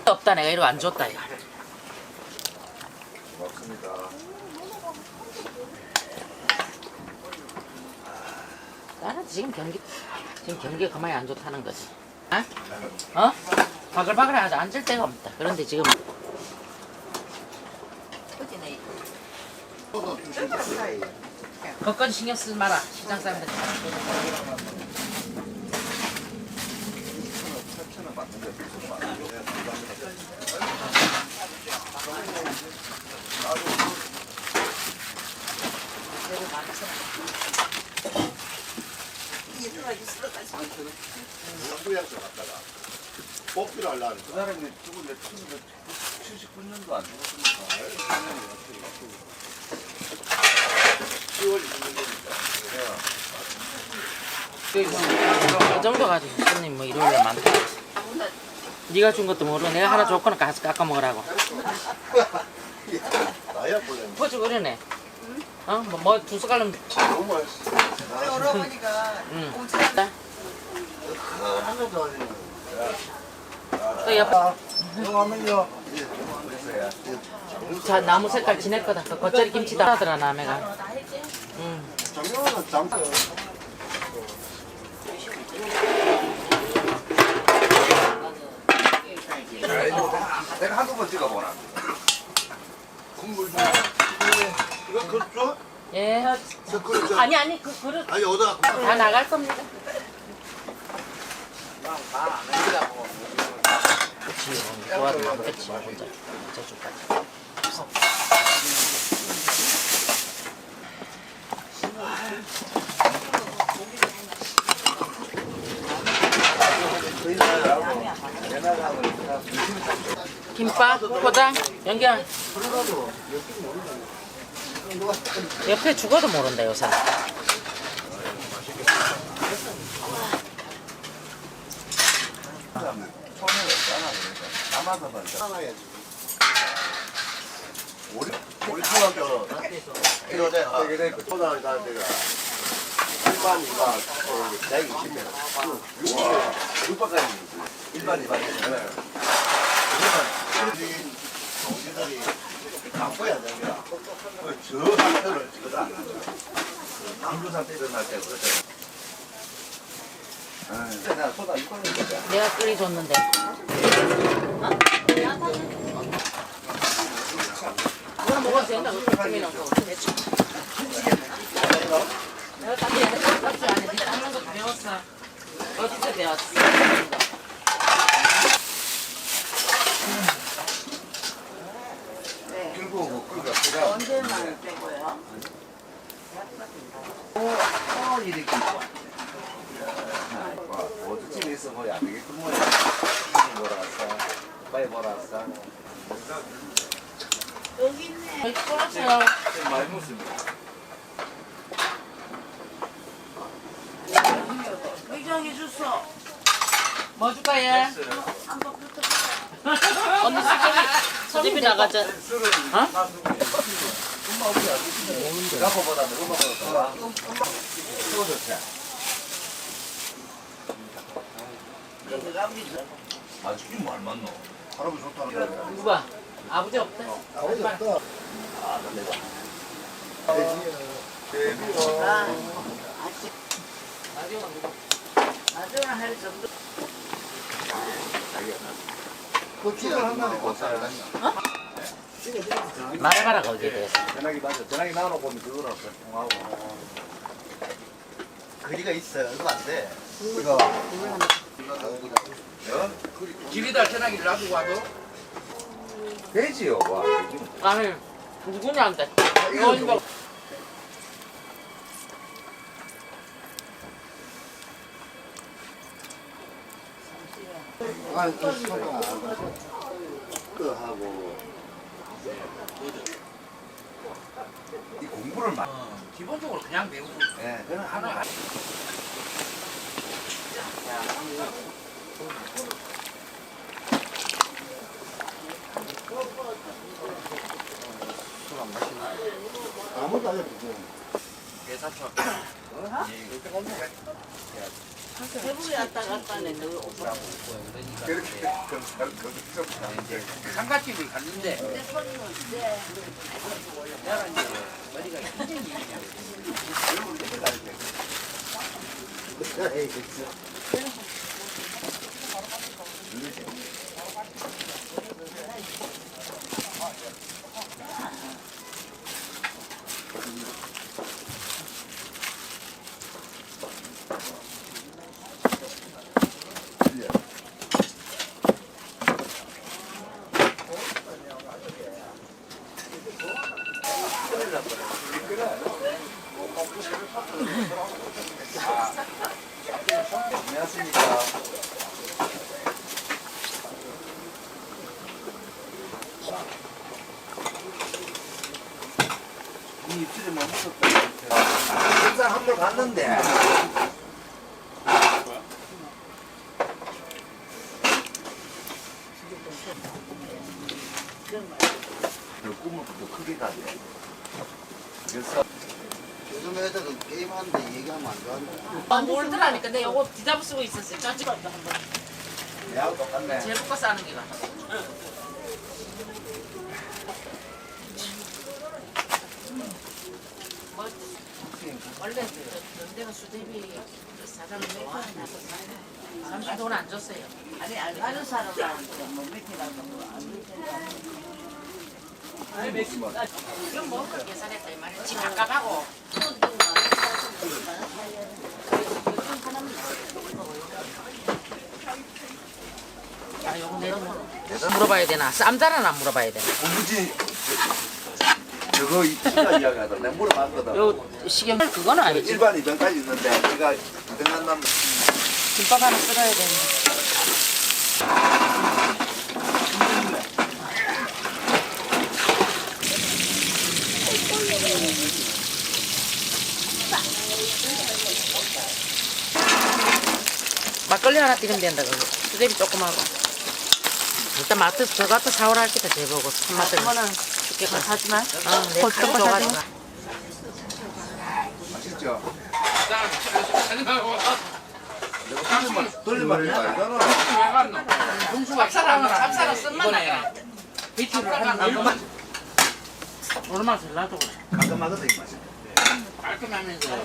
없다. 내가 이거 안 줬다 이거. 고맙습니다. 나는 지금 경기가 그만이 안 좋다는 거지. 어? 바글바글하지 앉을 데가 없다. 그런데 지금 그건 신경 쓰지 마라. 시장 사람들. 한국에서 갔다가 뽑기를 하려는 그 사람이 죽은 데 1979년도 안 죽었으니까 10월 26년이니까 그 정도 가지고 손님 뭐 일요일에 많다. 네가 준 것도 모르고 내가 하나 줬거나 가서 깎아 먹으라고. 나야 볼래. 퍼주 그러네. 어? 뭐 두 숟갈은 너무 맛있어. 우리 오라버니가 응. 오지랖 하나 더 하지. 또 옆에 하면요. 자 나무 색깔 지낼 거다. 그 겉절이 김치다 하더라 남해가. 응. 정영은 잠깐. 내가 한두 번 찍어보나. 국물 좀. 이거 그릇 줘? 예. 저 그릇 줘. 아니 그 그릇 아니 어디다. 다 나갈 겁니다. 그치 좋아도 많겠지 혼자 저쪽까지. 김밥, 포장, 연결. 옆에 죽어도 모른다 요새. 우리 초등학교 이거 내가 초등학교 다닐 때가 1반이가 120명 6반까지 1반 2반이잖아요. 그러면 동지들이 강포야 되니까 저 상태를 찍어다 강주 상태 일어날 때 그랬잖아요. 내가 초등학교 6반이니까 내가 끓여줬는데. 그거 먹어도 된다. 그러면 대충. 내가 딱 값지 안 해. 네 닦는 것도 배웠어. 어디서 배웠어? 그리고 뭐 그러니까 제가 언제만 빼고요? 이렇게 어디쯤에 있어 뭐야 안 되겠군 뭐야 뭐라 왔어 빨리 뭐라 왔어 여기 있네. 여기 끓었어요. 좀 많이 먹습니다. 의정해 줬어. 뭐 줄까 얘? 한번 붙어. 언니 수제비 나가자. 어? 가포보다는 엄마보다 더 좋지. 아 지금 말 맞노? 할아버지 좋다는 거야. 누가? 아버지 없대? 아버지 없다. 아 근데 데뷔로 나중에 할 정도. 고추를 한마디 고사를 했나? 말해봐라 거기에 대해서. 전화기 맞아. 전화기 나눠 보면 그거랑 통하고. 거리가 있어요. 이거 안 돼. 이거. 길이다 전화기를 놔두고 와도 되지요. 와. 아니 누구냐한테. 아, 그 하고 이 공부를 막. 기본적으로 그냥 배우고. 예, 그냥 하나. 아무도 안 해주죠. 대사초. 대부분 왔다 갔다 내 너 오빠. 그렇게 상가집을 갔는데 내 손님은 내 내가 이제 머리가 굉장히 안녕하십니까. 이 입술이 뭐 무섭다. 식사 한번 갔는데. 그 꿈을 더 크게 가야 돼. 그래서 요즘 애들은 게임하는데 얘기하면 안 좋아한다. 아, 몰더라니까. 내가 요거 뒤잡아 쓰고 있었어요. 짜증. 내하고 똑같네. 제부가 싸는 게가. 뭐, 원래 연대가 수대비 사장을 좋아하나. 삼십 돈 안 줬어요. 아니 다른 사람한테 뭐 밑에 가서 뭐안 밑에 그럼 뭐 계산했다 이 말이야. 집 아깝하고. 야, 요거 내가 물어봐야 되나? 쌈자는 안 물어봐야 되나? 공부지 저거 이가 이야기하다. 내가 물어봤거든. 요 식용 그거는 아니지. 일반 이전까지 있는데 내가 이등한 남 김밥 하나 끓여야 되는데. 막걸리 하나 띠면 된다 그거. 수제비 조금 하고. 일단 마트에서 저거 갖다 사오라 할 기다 재보고 손맛을 죽게 하지마. 내가 가지고 줘가지고. 맛있죠? 왜 돌림말이 알잖아. 갔노? 찹쌀은 쓴맛 나요. 비트를 하는 얼마나 잘 나도 그래. 깔끔하거든 이 맛이. 깔끔하면서